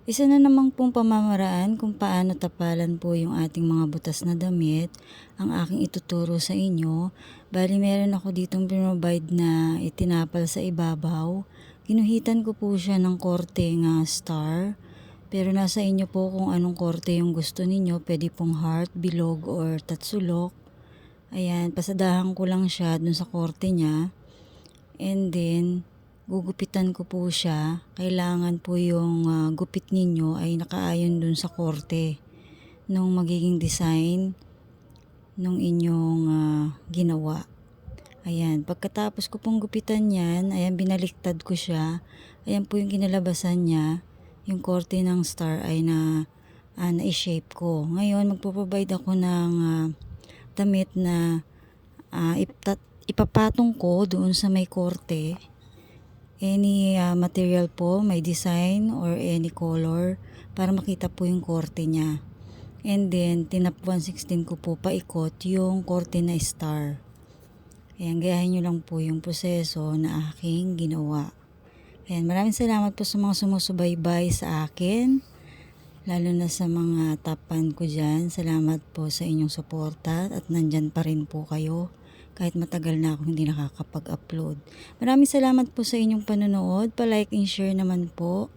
Isa na naman pong pamamaraan kung paano tapalan po yung ating mga butas na damit ang aking ituturo sa inyo. Bali meron ako ditong pinrovide na itinapal sa ibabaw. Ginuhitan ko po siya ng korte nga star. Pero nasa inyo po kung anong korte yung gusto ninyo. Pwede pong heart, bilog, or tatsulok. Ayan, pasadahan ko lang siya dun sa korte niya. And then, gugupitan ko po siya. Kailangan po yung gupit ninyo ay nakaayon dun sa korte nung magiging design nung inyong ginawa. Ayan, pagkatapos ko pong gupitan yan, ayan, binaliktad ko siya. Ayan po yung kinalabasan niya. Yung korte ng star ay na-shape ko. Ngayon, magpo-provide ako ng damit na ipapatong ko doon sa may korte. Any material po, may design or any color para makita po yung korte niya. And then, tinap 116 ko po paikot yung korte na star. Ayan, gayahin nyo lang po yung proseso na aking ginawa. Ayan, maraming salamat po sa mga sumusubaybay sa akin. Lalo na sa mga tapan ko dyan. Salamat po sa inyong suporta at nandyan pa rin po kayo. Kahit matagal na ako hindi nakakapag-upload. Maraming salamat po sa inyong panonood. Pa-like and share naman po.